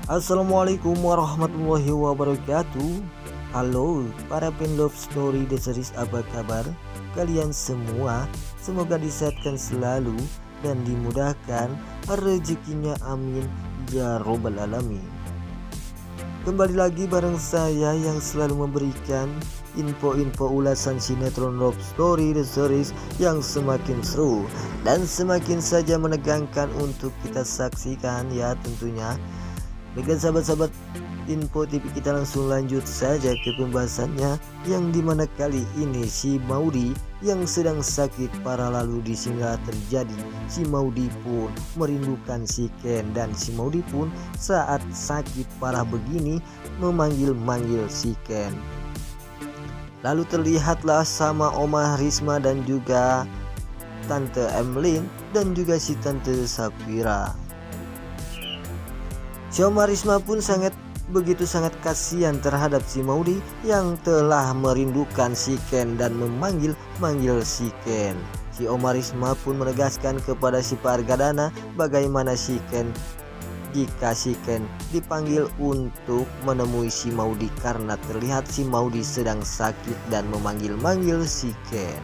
Assalamualaikum warahmatullahi wabarakatuh. Halo para fan love story The Series, apa kabar kalian semua? Semoga disehatkan selalu dan dimudahkan rezekinya, amin ya robbal alamin. Kembali lagi bareng saya yang selalu memberikan info-info ulasan sinetron love story The Series yang semakin seru dan semakin saja menegangkan untuk kita saksikan ya tentunya. Baiklah sahabat-sahabat Info TV, kita langsung lanjut saja ke pembahasannya, yang dimana kali ini si Maudy yang sedang sakit parah, lalu disinilah terjadi si Maudy pun merindukan si Ken, dan si Maudy pun saat sakit parah begini memanggil-manggil si Ken. Lalu terlihatlah sama Oma Risma dan juga Tante Emlyn dan juga si Tante Sapira. Si Oma Risma pun begitu sangat kasihan terhadap si Maudy yang telah merindukan si Ken dan memanggil-manggil si Ken. Si Oma Risma pun menegaskan kepada si Pak Argadana bagaimana si Ken jika si Ken dipanggil untuk menemui si Maudy, karena terlihat si Maudy sedang sakit dan memanggil-manggil si Ken.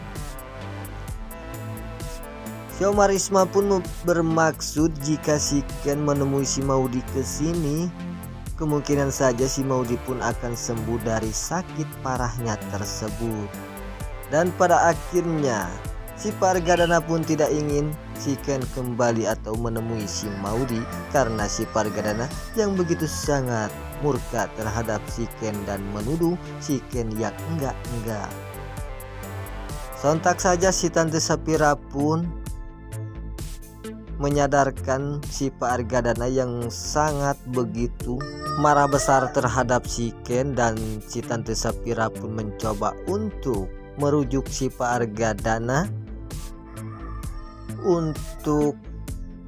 Si Oma Risma pun bermaksud jika si Ken menemui si Maudy ke sini, kemungkinan saja si Maudy pun akan sembuh dari sakit parahnya tersebut. Dan pada akhirnya si Pak Argadana pun tidak ingin si Ken kembali atau menemui si Maudy, karena si Pak Argadana yang begitu sangat murka terhadap si Ken dan menuduh si Ken yang enggak. Sontak saja si Tante Sapira pun menyadarkan si Pak Argadana yang sangat begitu marah besar terhadap si Ken, dan si Tante Sapira pun mencoba untuk merujuk si Pak Argadana untuk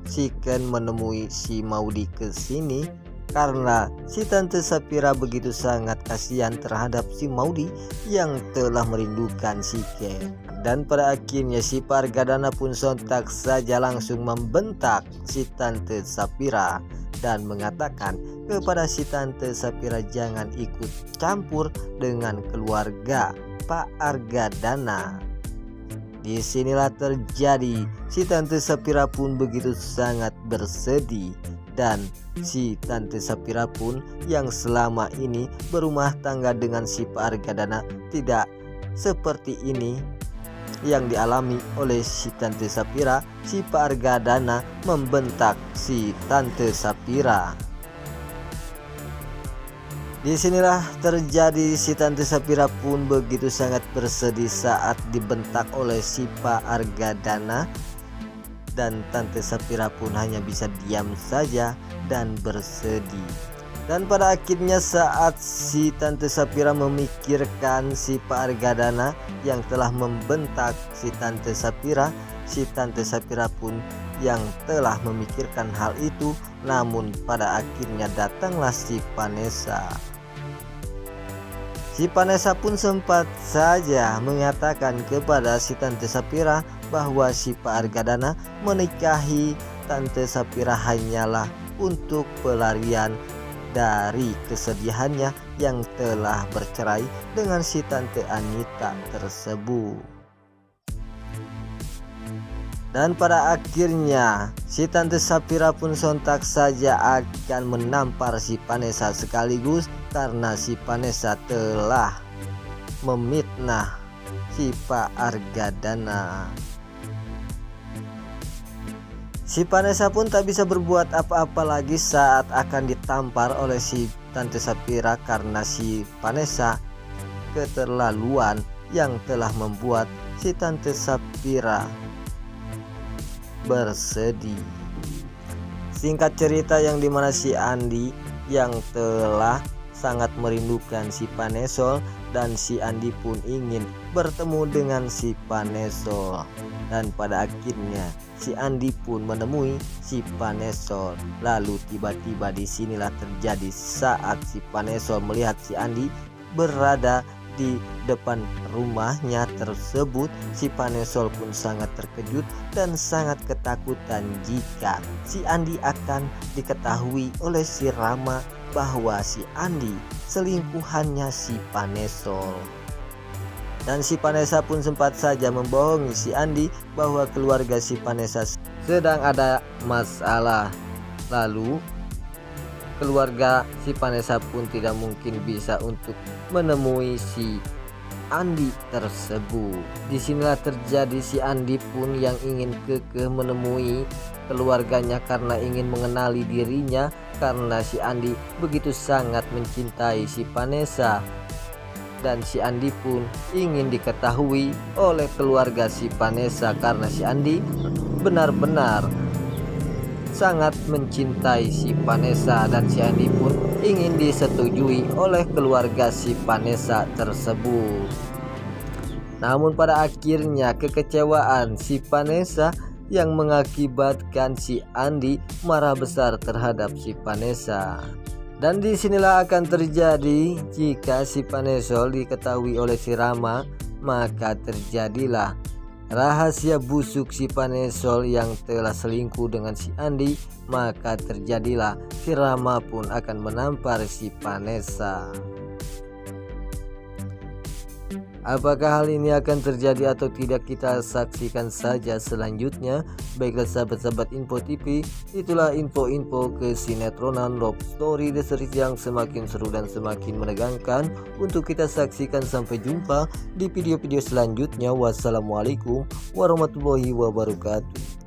si Ken menemui si Maudy ke sini, karena si Tante Sapira begitu sangat kasihan terhadap si Maudy yang telah merindukan si Ken. Dan pada akhirnya si Pak Argadana pun sontak saja langsung membentak si Tante Sapira dan mengatakan kepada si Tante Sapira jangan ikut campur dengan keluarga Pak Argadana. Disinilah terjadi si Tante Sapira pun begitu sangat bersedih, dan si Tante Sapira pun yang selama ini berumah tangga dengan si Pak Argadana tidak seperti ini yang dialami oleh si Tante Sapira. Si Pak Argadana membentak si Tante Sapira. Disinilah terjadi si Tante Sapira pun begitu sangat bersedih saat dibentak oleh si Pak Argadana, dan Tante Sapira pun hanya bisa diam saja dan bersedih. Dan pada akhirnya saat si Tante Sapira memikirkan si Pak Argadana yang telah membentak si Tante Sapira, si Tante Sapira pun yang telah memikirkan hal itu, namun pada akhirnya datanglah si Vanessa. Si Vanessa pun sempat saja mengatakan kepada si Tante Sapira bahwa si Pak Argadana menikahi Tante Sapira hanyalah untuk pelarian dari kesedihannya yang telah bercerai dengan si Tante Anita tersebut. Dan pada akhirnya si Tante Sapira pun sontak saja akan menampar si Vanessa sekaligus, karena si Vanessa telah memfitnah si Pak Argadana. Si Vanessa pun tak bisa berbuat apa-apa lagi saat akan ditampar oleh si Tante Sapira, karena si Vanessa keterlaluan yang telah membuat si Tante Sapira bersedih. Singkat cerita, yang dimana si Andi yang telah sangat merindukan si Vanessa, dan si Andi pun ingin bertemu dengan si Vanessa, dan pada akhirnya si Andi pun menemui si Vanessa. Lalu tiba-tiba disinilah terjadi saat si Vanessa melihat si Andi berada di depan rumahnya tersebut, si Panesol pun sangat terkejut dan sangat ketakutan jika si Andi akan diketahui oleh si Rama bahwa si Andi selingkuhannya si Panesol. Dan si Vanessa pun sempat saja membohongi si Andi bahwa keluarga si Vanessa sedang ada masalah. Lalu keluarga si Vanessa pun tidak mungkin bisa untuk menemui si Andi tersebut. Disinilah terjadi si Andi pun yang ingin kekeh menemui keluarganya karena ingin mengenali dirinya, karena si Andi begitu sangat mencintai si Vanessa. Dan si Andi pun ingin diketahui oleh keluarga si Vanessa karena si Andi benar-benar sangat mencintai si Vanessa, dan si Andi pun ingin disetujui oleh keluarga si Vanessa tersebut. Namun pada akhirnya kekecewaan si Vanessa yang mengakibatkan si Andi marah besar terhadap si Vanessa. Dan disinilah akan terjadi jika si Panesol diketahui oleh si Rama, maka terjadilah rahasia busuk si Panesol yang telah selingkuh dengan si Andi, maka terjadilah si Rama pun akan menampar si Vanessa. Apakah hal ini akan terjadi atau tidak, kita saksikan saja selanjutnya. Baiklah sahabat-sahabat Info TV, itulah info-info kesinetronan Love Story The Series yang semakin seru dan semakin menegangkan untuk kita saksikan. Sampai jumpa di video-video selanjutnya. Wassalamualaikum warahmatullahi wabarakatuh.